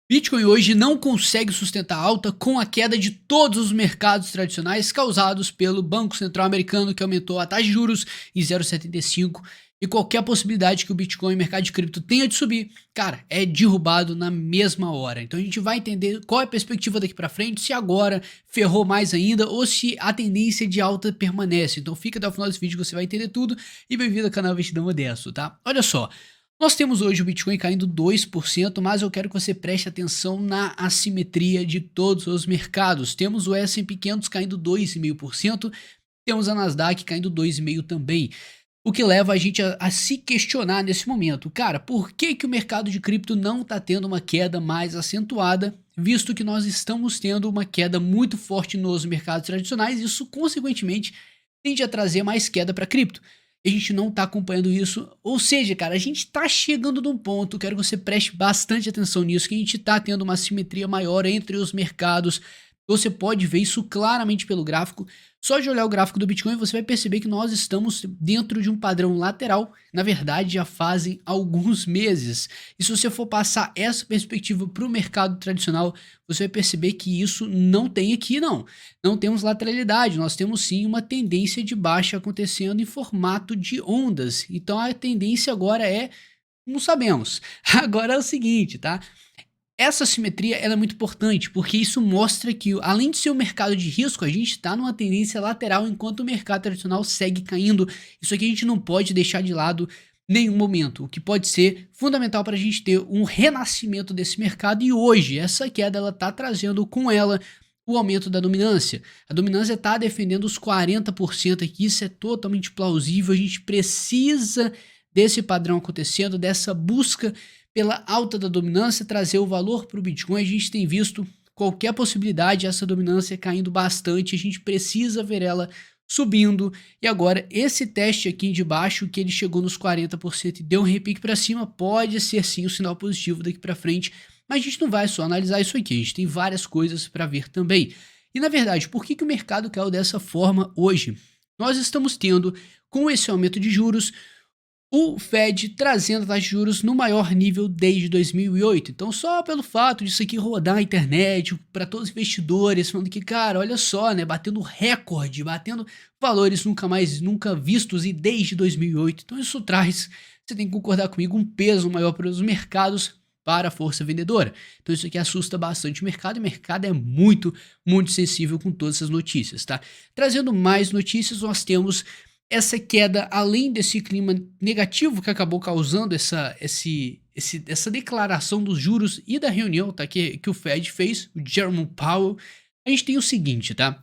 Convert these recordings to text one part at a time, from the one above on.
Bitcoin hoje não consegue sustentar alta com a queda de todos os mercados tradicionais causados pelo Banco Central Americano, que aumentou a taxa de juros em 0,75, e qualquer possibilidade que o Bitcoin, o mercado de cripto, tenha de subir, cara, é derrubado na mesma hora. Então a gente vai entender qual é a perspectiva daqui para frente, se agora ferrou mais ainda ou se a tendência de alta permanece. Então fica até o final desse vídeo que você vai entender tudo e bem-vindo ao canal Investidor Modesto, tá? Olha só. Nós temos hoje o Bitcoin caindo 2%, mas eu quero que você preste atenção na assimetria de todos os mercados. Temos o S&P 500 caindo 2,5%, temos a Nasdaq caindo 2,5% também. O que leva a gente a se questionar nesse momento. Cara, por que o mercado de cripto não está tendo uma queda mais acentuada, visto que nós estamos tendo uma queda muito forte nos mercados tradicionais? Isso, consequentemente, tende a trazer mais queda para cripto. A gente não está acompanhando isso, ou seja, cara, a gente está chegando num ponto, quero que você preste bastante atenção nisso, que a gente está tendo uma simetria maior entre os mercados. Você pode ver isso claramente pelo gráfico. Só de olhar o gráfico do Bitcoin você vai perceber que nós estamos dentro de um padrão lateral, na verdade já fazem alguns meses. E se você for passar essa perspectiva para o mercado tradicional, você vai perceber que isso não tem aqui não. Não temos lateralidade, nós temos sim uma tendência de baixa acontecendo em formato de ondas. Então a tendência agora é, não sabemos. Agora é o seguinte, tá? Essa simetria ela é muito importante, porque isso mostra que, além de ser um mercado de risco, a gente está numa tendência lateral enquanto o mercado tradicional segue caindo. Isso aqui a gente não pode deixar de lado em nenhum momento, o que pode ser fundamental para a gente ter um renascimento desse mercado. E hoje, essa queda está trazendo com ela o aumento da dominância. A dominância está defendendo os 40% aqui, isso é totalmente plausível. A gente precisa desse padrão acontecendo, dessa busca pela alta da dominância, trazer o valor para o Bitcoin. A gente tem visto qualquer possibilidade, essa dominância caindo bastante, a gente precisa ver ela subindo. E agora esse teste aqui de baixo, que ele chegou nos 40% e deu um repique para cima, pode ser sim um sinal positivo daqui para frente, mas a gente não vai só analisar isso aqui, a gente tem várias coisas para ver também. E na verdade, por que o mercado caiu dessa forma hoje? Nós estamos tendo, com esse aumento de juros, o Fed trazendo a taxa de juros no maior nível desde 2008. Então, só pelo fato disso aqui rodar na internet, para todos os investidores, falando que, cara, olha só, né, batendo recorde, batendo valores nunca vistos e desde 2008. Então, isso traz, você tem que concordar comigo, um peso maior para os mercados, para a força vendedora. Então, isso aqui assusta bastante o mercado, e o mercado é muito, muito sensível com todas essas notícias, tá? Trazendo mais notícias, nós temos essa queda, além desse clima negativo que acabou causando essa declaração dos juros e da reunião, tá, que o Fed fez, o Jerome Powell, a gente tem o seguinte, tá?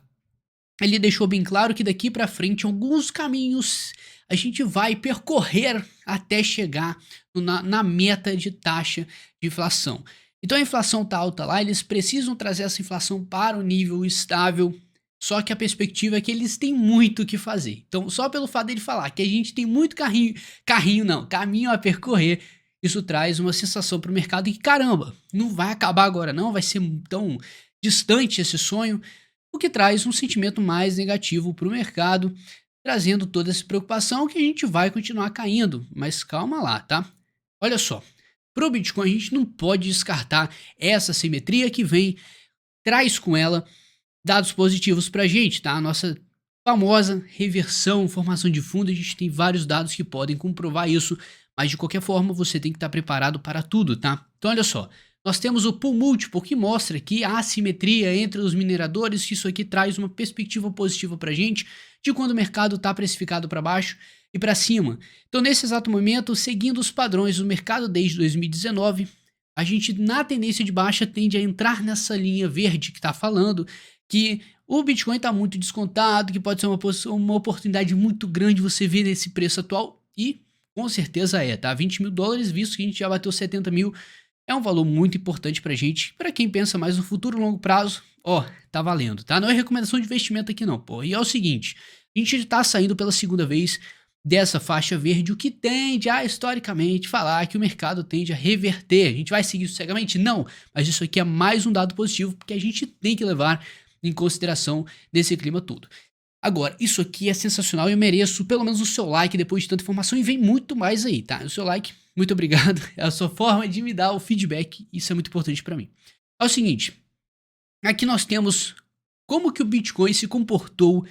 Ele deixou bem claro que daqui para frente alguns caminhos a gente vai percorrer até chegar na meta de taxa de inflação. Então a inflação tá alta lá, eles precisam trazer essa inflação para um nível estável. Só que a perspectiva é que eles têm muito o que fazer. Então, só pelo fato dele falar que a gente tem muito caminho a percorrer, isso traz uma sensação para o mercado que, caramba, não vai acabar agora não, vai ser tão distante esse sonho, o que traz um sentimento mais negativo para o mercado, trazendo toda essa preocupação que a gente vai continuar caindo. Mas calma lá, tá? Olha só, para o Bitcoin a gente não pode descartar essa simetria que traz com ela dados positivos para a gente, tá? A nossa famosa reversão, formação de fundo, a gente tem vários dados que podem comprovar isso, mas de qualquer forma você tem que estar preparado para tudo, tá? Então olha só, nós temos o Pool Múltiplo que mostra que há assimetria entre os mineradores, que isso aqui traz uma perspectiva positiva para a gente de quando o mercado está precificado para baixo e para cima. Então nesse exato momento, seguindo os padrões do mercado desde 2019, a gente na tendência de baixa tende a entrar nessa linha verde que está falando que o Bitcoin está muito descontado, que pode ser uma oportunidade muito grande você ver nesse preço atual, e com certeza tá? 20 mil dólares, visto que a gente já bateu 70 mil, é um valor muito importante pra gente. Para quem pensa mais no futuro longo prazo, ó, tá valendo, tá? Não é recomendação de investimento aqui não, pô. E é o seguinte, a gente tá saindo pela segunda vez dessa faixa verde, o que tende a, historicamente, falar que o mercado tende a reverter. A gente vai seguir isso cegamente? Não, mas isso aqui é mais um dado positivo, porque a gente tem que levar em consideração desse clima todo. Agora, isso aqui é sensacional e eu mereço pelo menos o seu like depois de tanta informação, e vem muito mais aí, tá? O seu like muito obrigado. É a sua forma de me dar o feedback, isso é muito importante para mim. É o seguinte, aqui nós temos como que o Bitcoin se comportou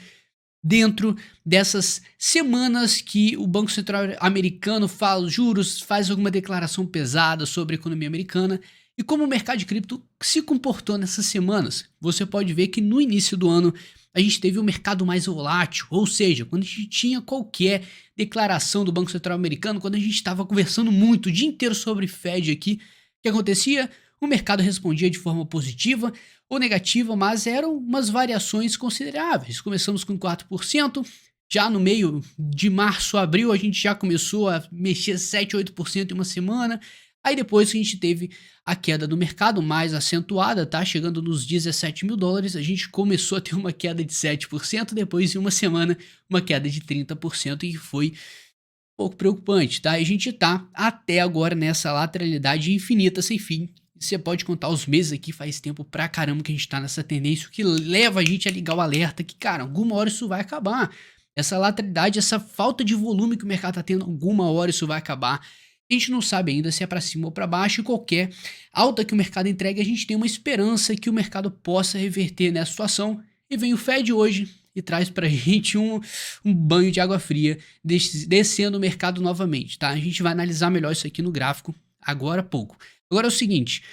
dentro dessas semanas que o Banco Central americano fala os juros, faz alguma declaração pesada sobre a economia americana e como o mercado de cripto se comportou nessas semanas. Você pode ver que no início do ano a gente teve um mercado mais volátil, ou seja, quando a gente tinha qualquer declaração do Banco Central americano, quando a gente estava conversando muito o dia inteiro sobre Fed aqui, o que acontecia? O mercado respondia de forma positiva ou negativa, mas eram umas variações consideráveis. Começamos com 4%, já no meio de março, abril, a gente já começou a mexer 7, 8% em uma semana. Aí depois que a gente teve a queda do mercado mais acentuada, tá? Chegando nos 17 mil dólares, a gente começou a ter uma queda de 7%, depois em uma semana uma queda de 30%, e foi um pouco preocupante, tá? E a gente tá até agora nessa lateralidade infinita sem fim. Você pode contar os meses aqui, faz tempo pra caramba que a gente tá nessa tendência, o que leva a gente a ligar o alerta que, cara, alguma hora isso vai acabar. Essa lateralidade, essa falta de volume que o mercado tá tendo, alguma hora isso vai acabar. A gente não sabe ainda se é para cima ou para baixo, e qualquer alta que o mercado entregue, a gente tem uma esperança que o mercado possa reverter nessa situação. E vem o Fed hoje e traz pra gente um banho de água fria, descendo o mercado novamente, tá? A gente vai analisar melhor isso aqui no gráfico agora há pouco. Agora é o seguinte,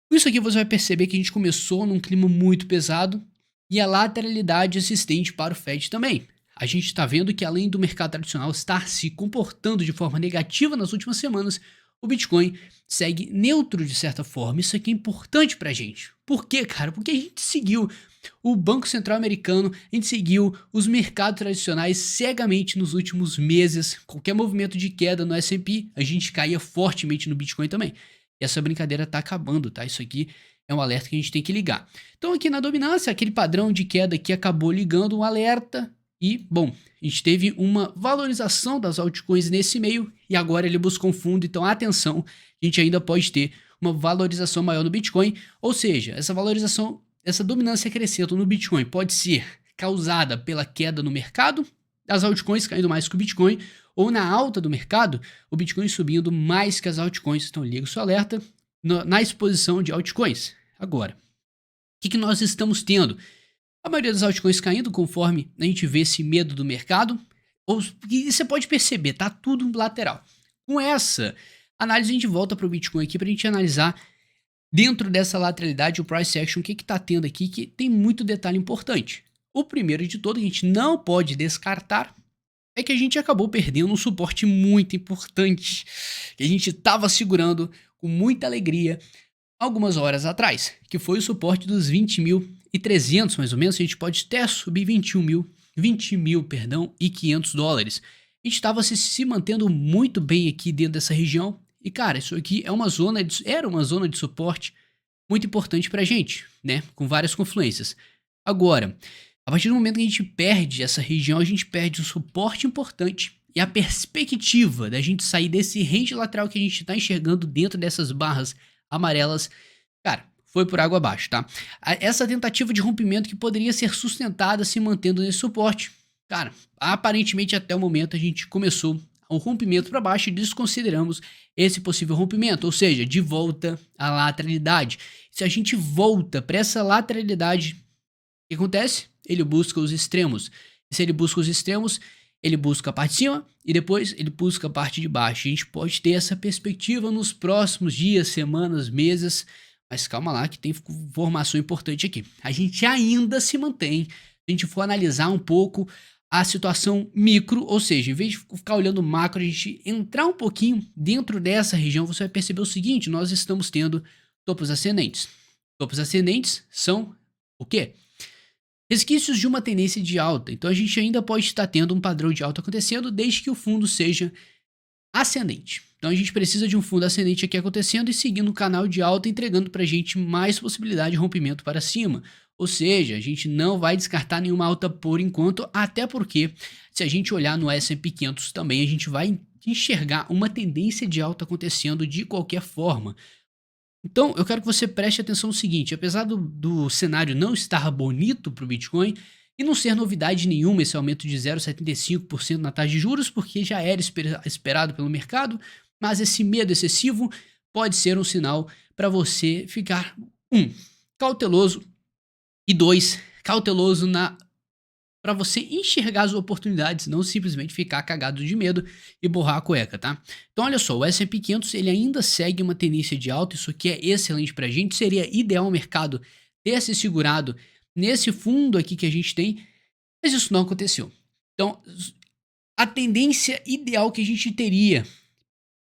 com isso aqui você vai perceber que a gente começou num clima muito pesado e a lateralidade existente para o Fed também. A gente está vendo que além do mercado tradicional estar se comportando de forma negativa nas últimas semanas, o Bitcoin segue neutro de certa forma. Isso aqui é importante pra gente. Por quê, cara? Porque a gente seguiu o Banco Central americano, a gente seguiu os mercados tradicionais cegamente nos últimos meses. Qualquer movimento de queda no S&P, a gente caía fortemente no Bitcoin também. E essa brincadeira tá acabando, tá? Isso aqui é um alerta que a gente tem que ligar. Então aqui na dominância, aquele padrão de queda aqui acabou ligando um alerta. E, bom, a gente teve uma valorização das altcoins nesse meio e agora ele buscou um fundo, então atenção, a gente ainda pode ter uma valorização maior no Bitcoin, ou seja, essa valorização, essa dominância crescendo no Bitcoin pode ser causada pela queda no mercado, as altcoins caindo mais que o Bitcoin, ou na alta do mercado, o Bitcoin subindo mais que as altcoins. Então liga o seu alerta na exposição de altcoins. Agora, o que nós estamos tendo? A maioria das altcoins caindo conforme a gente vê esse medo do mercado. E você pode perceber, tá tudo lateral. Com essa análise a gente volta para o Bitcoin aqui para a gente analisar dentro dessa lateralidade o price action, o que tá tendo aqui, que tem muito detalhe importante. O primeiro de todo, a gente não pode descartar, é que a gente acabou perdendo um suporte muito importante, que a gente estava segurando com muita alegria algumas horas atrás, que foi o suporte dos 20.300 mais ou menos. A gente pode até subir 20.500 dólares. A gente estava se mantendo muito bem aqui dentro dessa região, e cara, isso aqui é era uma zona de suporte muito importante pra gente, né, com várias confluências. Agora, a partir do momento que a gente perde essa região, a gente perde um suporte importante e a perspectiva da gente sair desse range lateral que a gente está enxergando dentro dessas barras amarelas, cara, foi por água abaixo, tá? Essa tentativa de rompimento que poderia ser sustentada se mantendo nesse suporte, cara, aparentemente até o momento a gente começou o rompimento para baixo e desconsideramos esse possível rompimento, ou seja, de volta à lateralidade. Se a gente volta para essa lateralidade, o que acontece? Ele busca os extremos. E se ele busca os extremos, ele busca a parte de cima e depois ele busca a parte de baixo. A gente pode ter essa perspectiva nos próximos dias, semanas, meses, mas calma lá que tem informação importante aqui. A gente ainda se mantém, se a gente for analisar um pouco a situação micro, ou seja, em vez de ficar olhando macro, a gente entrar um pouquinho dentro dessa região, você vai perceber o seguinte: nós estamos tendo topos ascendentes. Topos ascendentes são o quê? Resquícios de uma tendência de alta. Então a gente ainda pode estar tendo um padrão de alta acontecendo desde que o fundo seja ascendente. Então a gente precisa de um fundo ascendente aqui acontecendo e seguindo o canal de alta, entregando para a gente mais possibilidade de rompimento para cima. Ou seja, a gente não vai descartar nenhuma alta por enquanto, até porque se a gente olhar no S&P 500 também, a gente vai enxergar uma tendência de alta acontecendo de qualquer forma. Então, eu quero que você preste atenção no seguinte: apesar do cenário não estar bonito para o Bitcoin e não ser novidade nenhuma esse aumento de 0,75% na taxa de juros, porque já era esperado pelo mercado, mas esse medo excessivo pode ser um sinal para você ficar, cauteloso, e 2, cauteloso para você enxergar as oportunidades, não simplesmente ficar cagado de medo e borrar a cueca, tá? Então olha só, o S&P 500 ele ainda segue uma tendência de alta, isso aqui é excelente pra gente, seria ideal o mercado ter se segurado nesse fundo aqui que a gente tem, mas isso não aconteceu. Então, a tendência ideal que a gente teria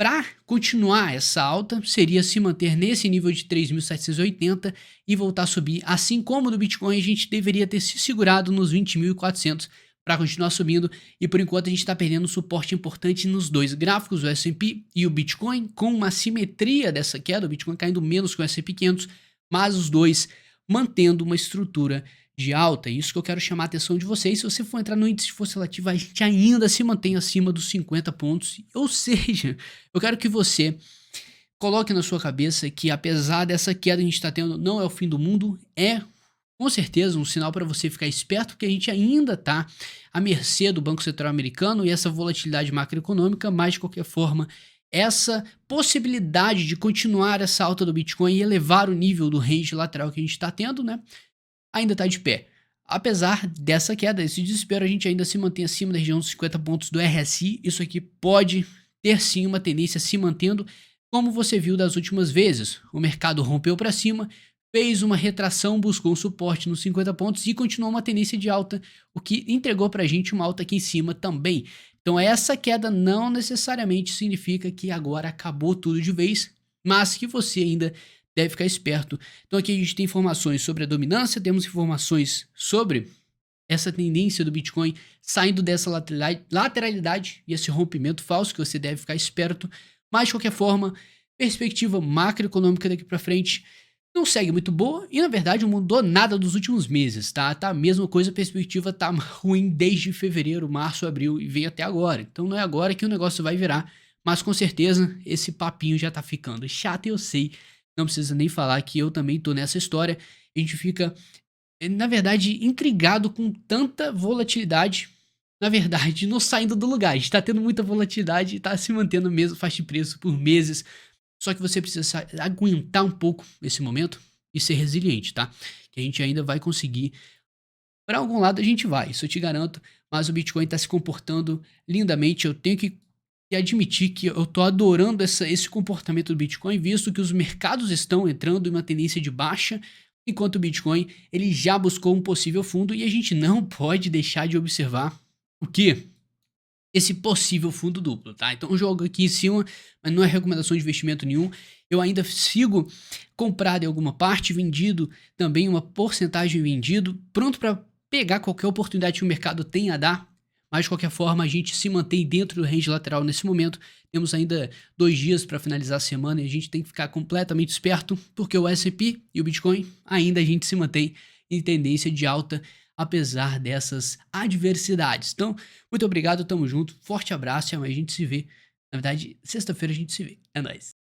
para continuar essa alta seria se manter nesse nível de 3.780 e voltar a subir. Assim como no Bitcoin, a gente deveria ter se segurado nos 20.400 para continuar subindo. E por enquanto a gente está perdendo suporte importante nos dois gráficos, o S&P e o Bitcoin, com uma simetria dessa queda, o Bitcoin caindo menos que o S&P 500, mas os dois mantendo uma estrutura de alta. Isso que eu quero chamar a atenção de vocês. Se você for entrar no índice de força relativa, a gente ainda se mantém acima dos 50 pontos. Ou seja, eu quero que você coloque na sua cabeça que apesar dessa queda que a gente está tendo, não é o fim do mundo, é com certeza um sinal para você ficar esperto, porque a gente ainda está à mercê do Banco Central americano e essa volatilidade macroeconômica, mas de qualquer forma, essa possibilidade de continuar essa alta do Bitcoin e elevar o nível do range lateral que a gente está tendo, né? Ainda está de pé. Apesar dessa queda, desse desespero, a gente ainda se mantém acima da região dos 50 pontos do RSI. Isso aqui pode ter sim uma tendência se mantendo, como você viu das últimas vezes. O mercado rompeu para cima, fez uma retração, buscou um suporte nos 50 pontos e continuou uma tendência de alta, o que entregou para a gente uma alta aqui em cima também. Então essa queda não necessariamente significa que agora acabou tudo de vez, mas que você ainda deve ficar esperto. Então aqui a gente tem informações sobre a dominância, temos informações sobre essa tendência do Bitcoin saindo dessa lateralidade e esse rompimento falso que você deve ficar esperto. Mas de qualquer forma, perspectiva macroeconômica daqui para frente não segue muito boa e na verdade não mudou nada dos últimos meses, tá? Tá a mesma coisa, a perspectiva tá ruim desde fevereiro, março, abril e veio até agora. Então não é agora que o negócio vai virar, mas com certeza esse papinho já tá ficando chato e eu sei. Não precisa nem falar que eu também tô nessa história. A gente fica, na verdade, intrigado com tanta volatilidade. Na verdade, não saindo do lugar. A gente tá tendo muita volatilidade e tá se mantendo mesmo faixa de preço por meses. Só que você precisa aguentar um pouco esse momento e ser resiliente, tá? Que a gente ainda vai conseguir. Para algum lado a gente vai, isso eu te garanto. Mas o Bitcoin tá se comportando lindamente. Eu tenho que admitir que eu tô adorando esse comportamento do Bitcoin, visto que os mercados estão entrando em uma tendência de baixa, enquanto o Bitcoin ele já buscou um possível fundo e a gente não pode deixar de observar o que? Esse possível fundo duplo, tá? Então eu jogo aqui em cima, mas não é recomendação de investimento nenhum. Eu ainda sigo comprado em alguma parte, vendido também uma porcentagem vendido, pronto para pegar qualquer oportunidade que o mercado tenha a dar. Mas de qualquer forma, a gente se mantém dentro do range lateral nesse momento. Temos ainda 2 dias para finalizar a semana e a gente tem que ficar completamente esperto, porque o S&P e o Bitcoin ainda a gente se mantém em tendência de alta, apesar dessas adversidades. Então, muito obrigado, tamo junto, forte abraço e amanhã a gente se vê. Na verdade, sexta-feira a gente se vê. É nóis.